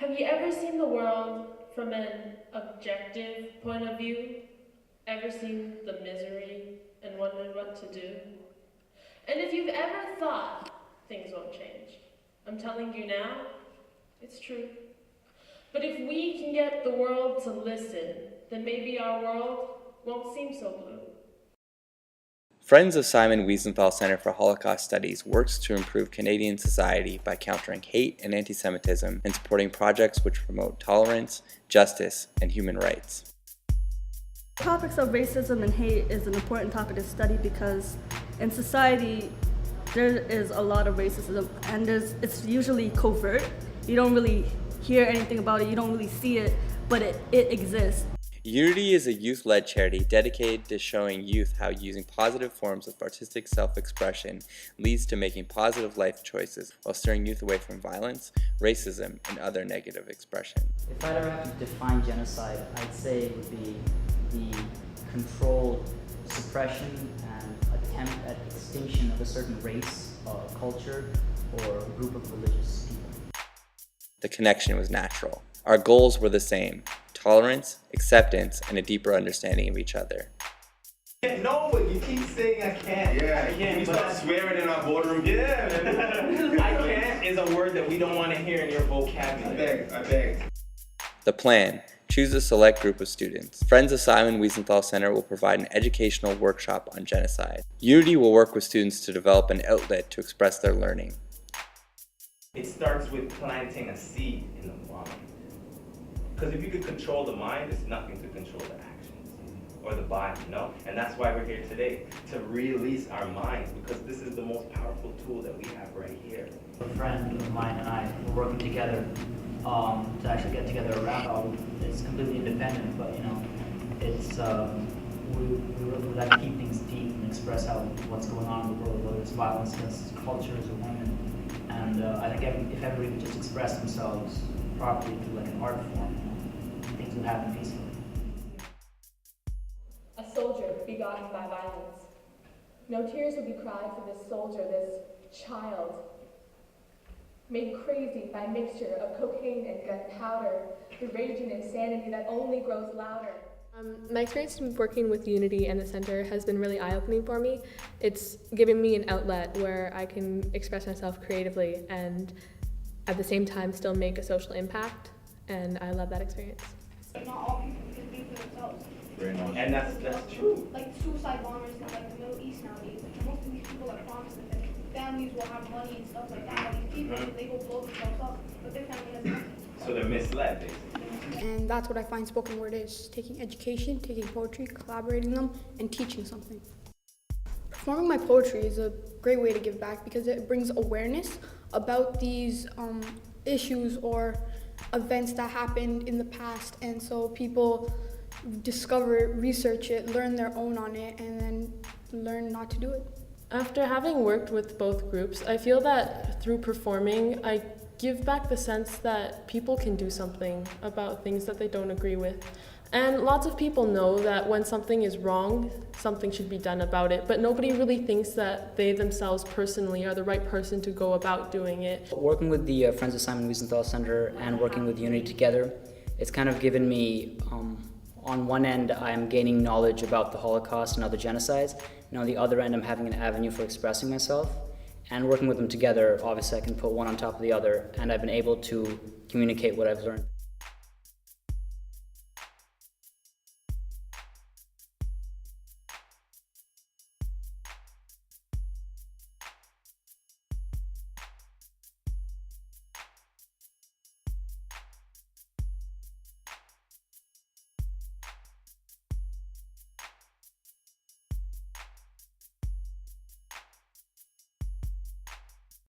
Have you ever seen the world from an objective point of view? Ever seen the misery and wondered what to do? And if you've ever thought things won't change, I'm telling you now, it's true. But if we can get the world to listen, then maybe our world won't seem so blue. Friends of Simon Wiesenthal Center for Holocaust Studies works to improve Canadian society by countering hate and anti-Semitism and supporting projects which promote tolerance, justice, and human rights. Topics of racism and hate is an important topic to study because in society there is a lot of racism and it's usually covert. You don't really hear anything about it, you don't really see it, but it exists. Unity is a youth-led charity dedicated to showing youth how using positive forms of artistic self-expression leads to making positive life choices while steering youth away from violence, racism, and other negative expression. If I'd ever have to define genocide, I'd say it would be the controlled suppression and attempt at extinction of a certain race, culture, or group of religious people. The connection was natural. Our goals were the same: tolerance, acceptance, and a deeper understanding of each other. No, but you keep saying I can't. Yeah, I can't. we start swearing in our boardroom. Yeah, I can't is a word that we don't want to hear in your vocabulary. I beg. The plan: choose a select group of students. Friends of Simon Wiesenthal Center will provide an educational workshop on genocide. Unity will work with students to develop an outlet to express their learning. It starts with planting a seed in the mind. Because if you could control the mind, there's nothing to control the actions or the body, And that's why we're here today, to release our minds, because this is the most powerful tool that we have right here. A friend of mine and I were working together to actually get together a rap album. It's completely independent, but it's we really like to keep things deep and express what's going on in the world, whether it's violence against cultures or women. And I think if everybody could just express themselves properly through like an art form, things would happen peacefully. A soldier begotten by violence. No tears would be cried for this soldier, this child, made crazy by mixture of cocaine and gunpowder, the raging insanity that only grows louder. My experience working with Unity and the Center has been really eye-opening for me. It's given me an outlet where I can express myself creatively and at the same time still make a social impact, and I love that experience. Not all people can be for themselves. Very nice. And that's true. Like suicide bombers in like the Middle East nowadays, most of these people are promised that their families will have money and stuff like that. But these people, they go blow themselves up, but their family has nothing. So they're misled, basically. And that's what I find spoken word is: taking education, taking poetry, collaborating them, and teaching something. Performing my poetry is a great way to give back because it brings awareness about these issues or events that happened in the past, and so people discover it, research it, learn their own on it, and then learn not to do it. After having worked with both groups, I feel that through performing, I give back the sense that people can do something about things that they don't agree with. And lots of people know that when something is wrong, something should be done about it, but nobody really thinks that they themselves personally are the right person to go about doing it. Working with the Friends of Simon Wiesenthal Center and working with Unity together, it's kind of given me, on one end, I'm gaining knowledge about the Holocaust and other genocides, and on the other end, I'm having an avenue for expressing myself. And working with them together, obviously I can put one on top of the other, and I've been able to communicate what I've learned.